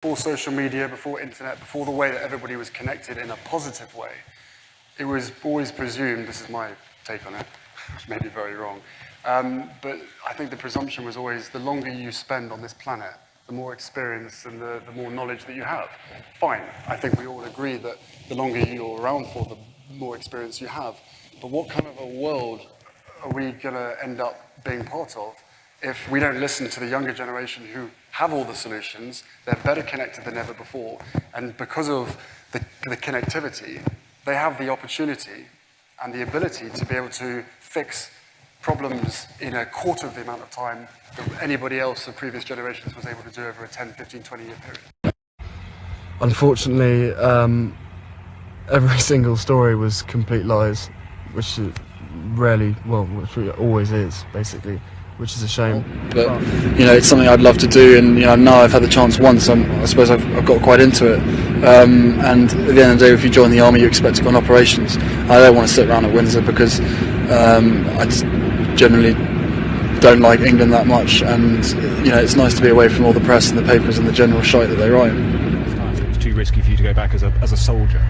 before social media, before internet, before the way that everybody was connected in a positive way, it was always presumed, this is my take on it, which may be very wrong, but I think the presumption was always the longer you spend on this planet, the more experience and the more knowledge that you have. Fine, I think we all agree that the longer you're around for, the more experience you have. But what kind of a world are we going to end up being part of if we don't listen to the younger generation who have all the solutions, they're better connected than ever before, and because of the connectivity, they have the opportunity and the ability to be able to fix problems in a quarter of the amount of time that anybody else of previous generations was able to do over a 10, 15, 20-year period. Unfortunately, every single story was complete lies, which which it always is, basically, which is a shame. But, it's something I'd love to do, and, now I've had the chance once, I suppose I've got quite into it. And at the end of the day, if you join the army, you expect to go on operations. I don't want to sit around at Windsor because I just generally don't like England that much, and it's nice to be away from all the press and the papers and the general shite that they write. It was too risky for you to go back as a soldier.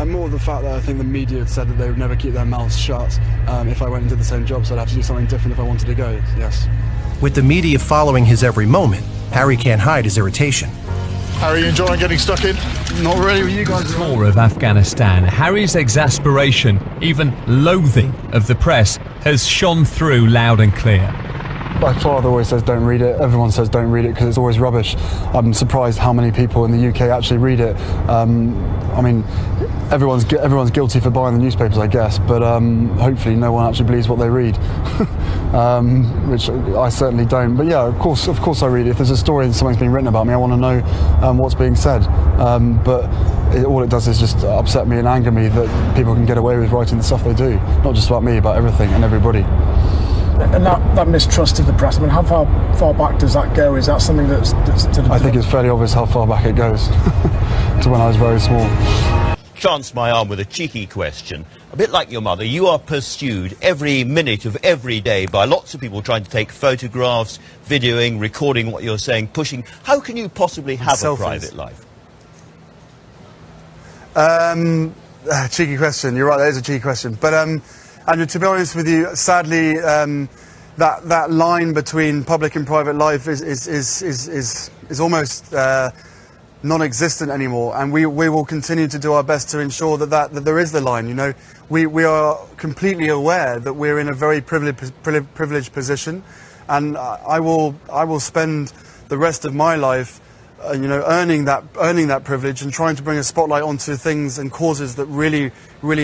More of the fact that I think the media had said that they would never keep their mouths shut if I went into the same job, so I'd have to do something different if I wanted to go, yes. With the media following his every moment, Harry can't hide his irritation. Harry, you enjoying getting stuck in? Not really with you guys. Tour of Afghanistan, Harry's exasperation, even loathing of the press, has shone through loud and clear. My father always says don't read it. Everyone says don't read it because it's always rubbish. I'm surprised how many people in the UK actually read it. Everyone's guilty for buying the newspapers, I guess, but hopefully no one actually believes what they read, which I certainly don't. But yeah, of course I read it. If there's a story and something's being written about me, I want to know what's being said. But all it does is just upset me and anger me that people can get away with writing the stuff they do. Not just about me, about everything and everybody. And that mistrust of the press, how far back does that go? Is that something that's I think it's fairly obvious how far back it goes, to when I was very small. Chance my arm with a cheeky question. A bit like your mother, you are pursued every minute of every day by lots of people trying to take photographs, videoing, recording what you're saying, pushing. How can you possibly have a private life? Cheeky question. You're right, that is a cheeky question. But Andrew, to be honest with you, sadly, that line between public and private life is almost non-existent anymore, and we will continue to do our best to ensure that there is the line. We are completely aware that we're in a very privileged position, and I will spend the rest of my life earning that privilege and trying to bring a spotlight onto things and causes that really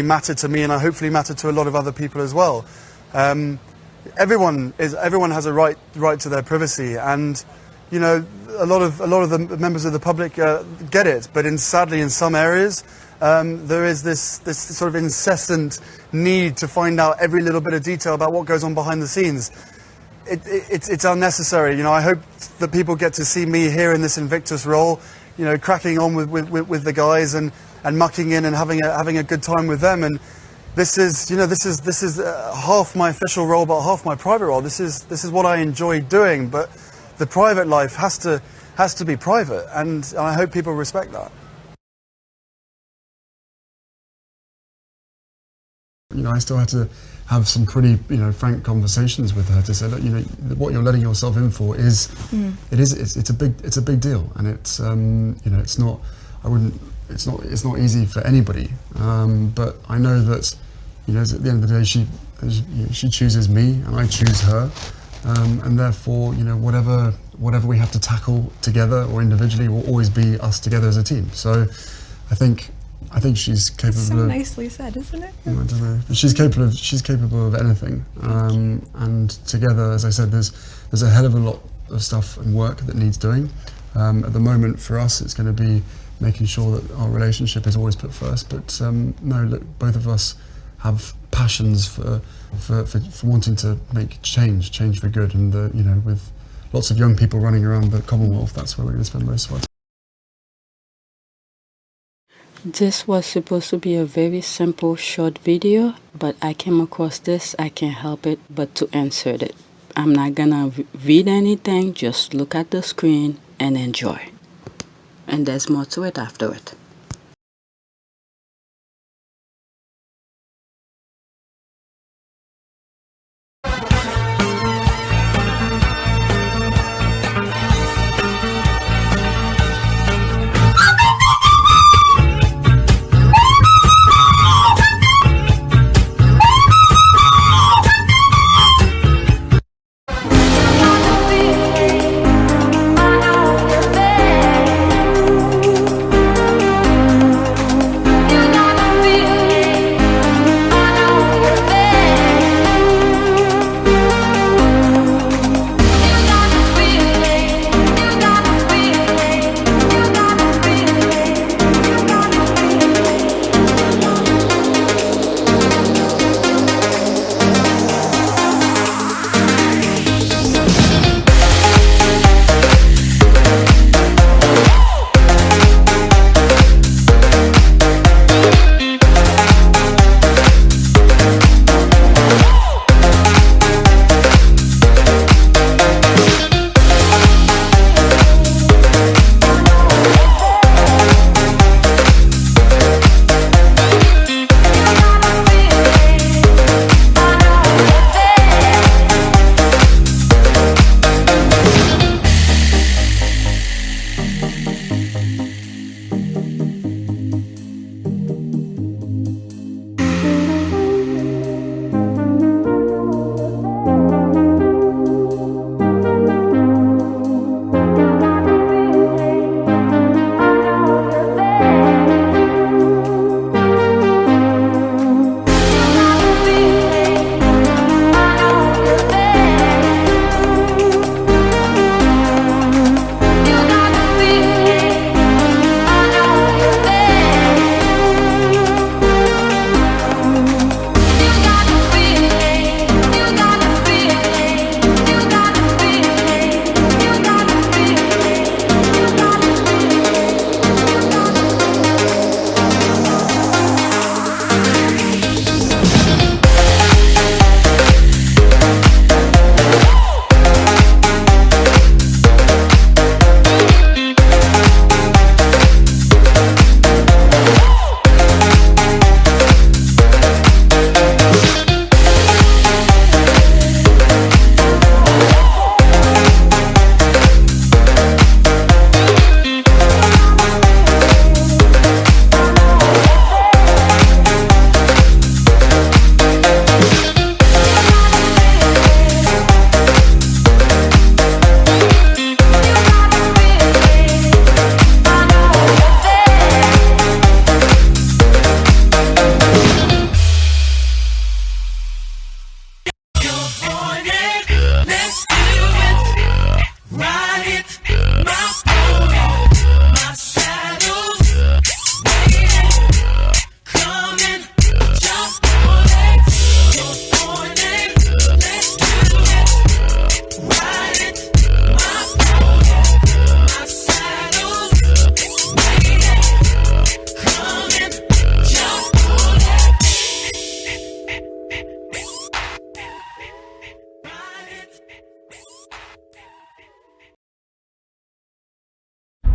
matter to me, and I hopefully matter to a lot of other people as well. Everyone has a right to their privacy, and a lot of the members of the public get it, but sadly in some areas there is this sort of incessant need to find out every little bit of detail about what goes on behind the scenes. It's unnecessary. I hope that people get to see me here in this Invictus role, cracking on with the guys and mucking in and having a good time with them. And this is half my official role, but half my private role. This is what I enjoy doing, but the private life has to be private, and I hope people respect that. I still had to have some pretty, frank conversations with her to say, look, what you're letting yourself in for is a big deal, and it's it's not easy for anybody. But I know that at the end of the day, she chooses me and I choose her, and therefore whatever we have to tackle together or individually will always be us together as a team. So I think she's capable. So of, nicely said, isn't it? I don't know. She's capable of anything. And together, as I said, there's a hell of a lot of stuff and work that needs doing. At the moment, for us, it's going to be making sure that our relationship is always put first. But no, look, both of us have passions for wanting to make change for good. And with lots of young people running around the Commonwealth, that's where we're going to spend most of our time. This was supposed to be a very simple, short video, but I came across this. I can't help it but to insert it. I'm not gonna read anything, just look at the screen and enjoy. and there's more to it after it.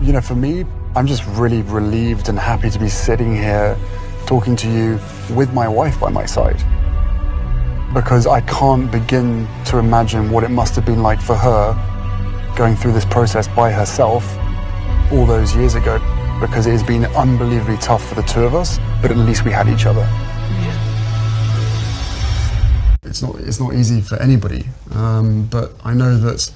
You know, for me, I'm just really relieved and happy to be sitting here talking to you with my wife by my side. Because I can't begin to imagine what it must have been like for her going through this process by herself all those years ago, because it has been unbelievably tough for the two of us, but at least we had each other. It's not easy for anybody, but I know that,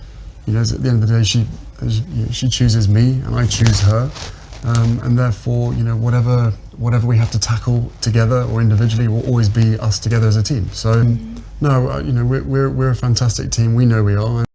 you know, at the end of the day, she chooses me and I choose her, and therefore, you know, whatever we have to tackle together or individually will always be us together as a team. So, no, you know, we're a fantastic team. We know we are.